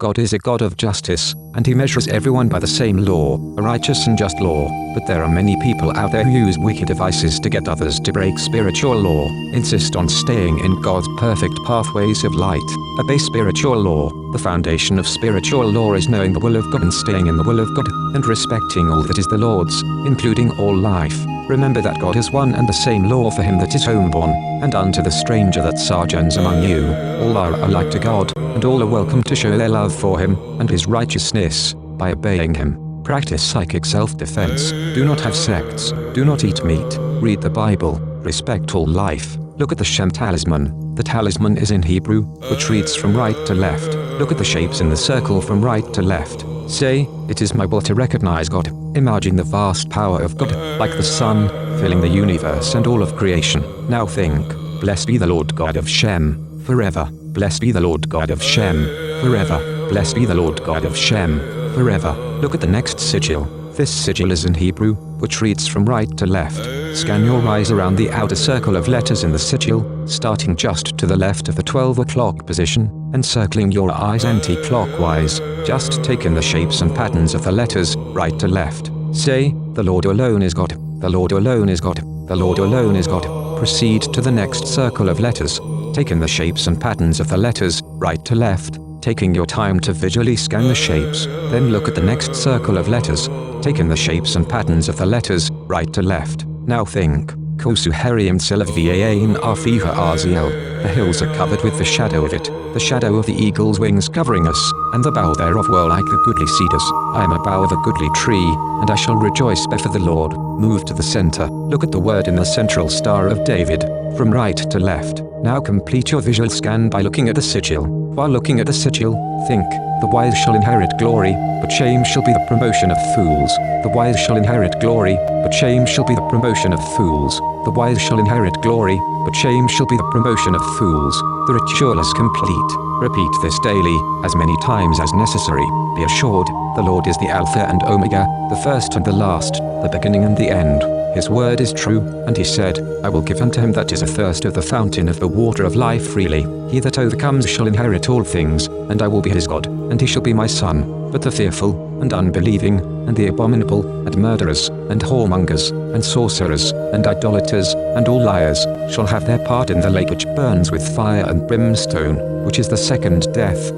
God is a God of justice, and he measures everyone by the same law, a righteous and just law. But there are many people out there who use wicked devices to get others to break spiritual law, insist on staying in God's perfect pathways of light, obey spiritual law. The foundation of spiritual law is knowing the will of God and staying in the will of God, and respecting all that is the Lord's, including all life. Remember that God has one and the same law for him that is homeborn, and unto the stranger that sojourns among you. All are alike to God, and all are welcome to show their love for him, and his righteousness, by obeying him. Practice psychic self-defense. Do not have sex. Do not eat meat. Read the Bible. Respect all life. Look at the Shem talisman. The talisman is in Hebrew, which reads from right to left. Look at the shapes in the circle from right to left. Say, it is my will to recognize God. Imagine the vast power of God, like the sun, filling the universe and all of creation. Now think, blessed be the Lord God of Shem, forever. Blessed be the Lord God of Shem, forever. Blessed be the Lord God of Shem, forever. Look at the next sigil. This sigil is in Hebrew, which reads from right to left. Scan your eyes around the outer circle of letters in the sigil, starting just to the left of the 12 o'clock position, and circling your eyes anti-clockwise. Just take in the shapes and patterns of the letters, right to left. Say, the Lord alone is God. The Lord alone is God. The Lord alone is God. Proceed to the next circle of letters. Take in the shapes and patterns of the letters, right to left, taking your time to visually scan the shapes. Then look at the next circle of letters. Take in the shapes and patterns of the letters, right to left. Now think. Kosu Heriam Silavvaan Arfiha Arziel. The hills are covered with the shadow of it, the shadow of the eagle's wings covering us, and the bough thereof were like the goodly cedars. I am a bough of a goodly tree, and I shall rejoice before the Lord. Move to the center. Look at the word in the central star of David, from right to left. Now complete your visual scan by looking at the sigil. While looking at the sigil, think, the wise shall inherit glory, but shame shall be the promotion of fools. The wise shall inherit glory, but shame shall be the promotion of fools. The wise shall inherit glory, but shame shall be the promotion of fools. The ritual is complete. Repeat this daily, as many times as necessary. Be assured, the Lord is the Alpha and Omega, the first and the last, the beginning and the end. His word is true, and he said, I will give unto him that is athirst of the fountain of the water of life freely. He that overcomes shall inherit all things, and I will be his God, and he shall be my son. But the fearful, and unbelieving, and the abominable, and murderers, and whoremongers, and sorcerers, and idolaters, and all liars, shall have their part in the lake which burns with fire and brimstone, which is the second death.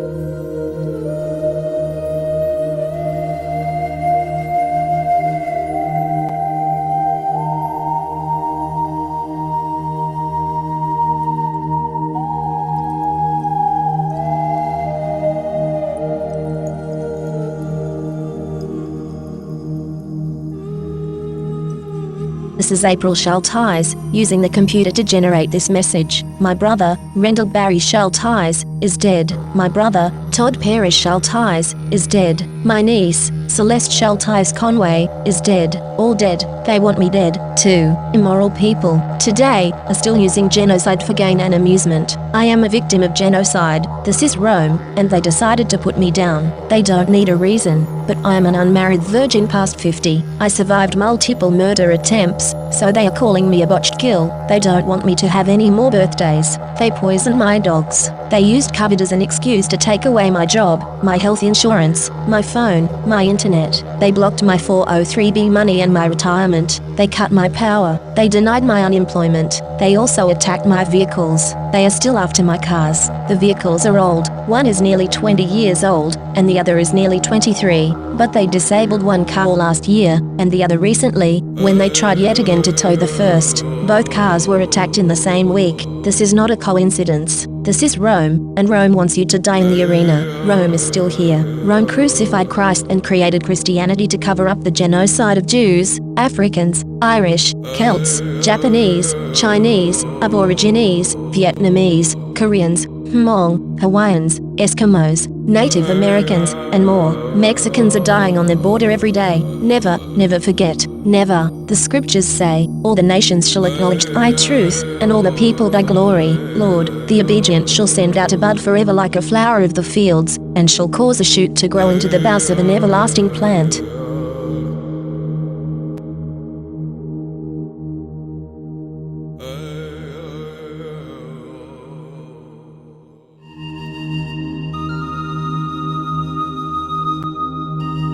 This is April Schulthies, using the computer to generate this message. My brother, Rendell Barry Schulthies, is dead. My brother, Todd Parrish Schulthies, is dead. My niece, Celeste Schulthies Conway, is dead. All dead. They want me dead, too. Immoral people, today, are still using genocide for gain and amusement. I am a victim of genocide. This is Rome, and they decided to put me down. They don't need a reason, but I am an unmarried virgin past 50. I survived multiple murder attempts, so they are calling me a botched kill. They don't want me to have any more birthdays. They poisoned my dogs. They used COVID as an excuse to take away my job, my health insurance, my phone, my internet. They blocked my 403b money and my retirement. They cut my power. They denied my unemployment. They also attacked my vehicles. They are still after my cars. The vehicles are old. One is nearly 20 years old, and the other is nearly 23. But they disabled one car last year, and the other recently, when they tried yet again to tow the first. Both cars were attacked in the same week. This is not a coincidence. This is Rome, and Rome wants you to die in the arena. Rome is still here. Rome crucified Christ and created Christianity to cover up the genocide of Jews, Africans, Irish, Celts, Japanese, Chinese, Aborigines, Vietnamese, Koreans, Hmong, Hawaiians, Eskimos, Native Americans, and more. Mexicans are dying on their border every day. Never, never forget. Never. The scriptures say, all the nations shall acknowledge thy truth, and all the people thy glory. Lord, the obedient shall send out a bud forever like a flower of the fields, and shall cause a shoot to grow into the boughs of an everlasting plant.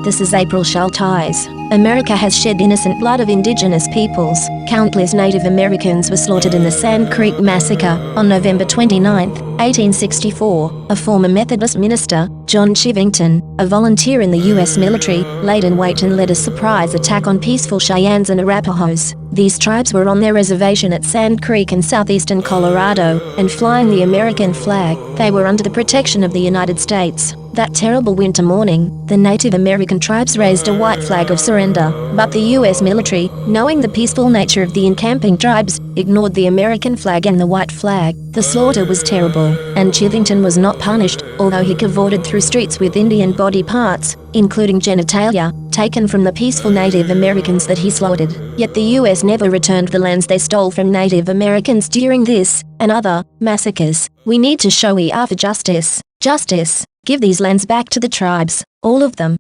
This is April Schulthies. America has shed innocent blood of indigenous peoples. Countless Native Americans were slaughtered in the Sand Creek Massacre on November 29, 1864. A former Methodist minister, John Chivington, a volunteer in the U.S. military, laid in wait and led a surprise attack on peaceful Cheyennes and Arapahoes. These tribes were on their reservation at Sand Creek in southeastern Colorado, and flying the American flag. They were under the protection of the United States. That terrible winter morning, the Native American tribes raised a white flag of surrender, but the U.S. military, knowing the peaceful nature of the encamping tribes, ignored the American flag and the white flag. The slaughter was terrible, and Chivington was not punished, although he cavorted through streets with Indian body parts, including genitalia, taken from the peaceful Native Americans that he slaughtered. Yet the U.S. never returned the lands they stole from Native Americans during this and other massacres. We need to show we are for justice. Justice. Give these lands back to the tribes, all of them.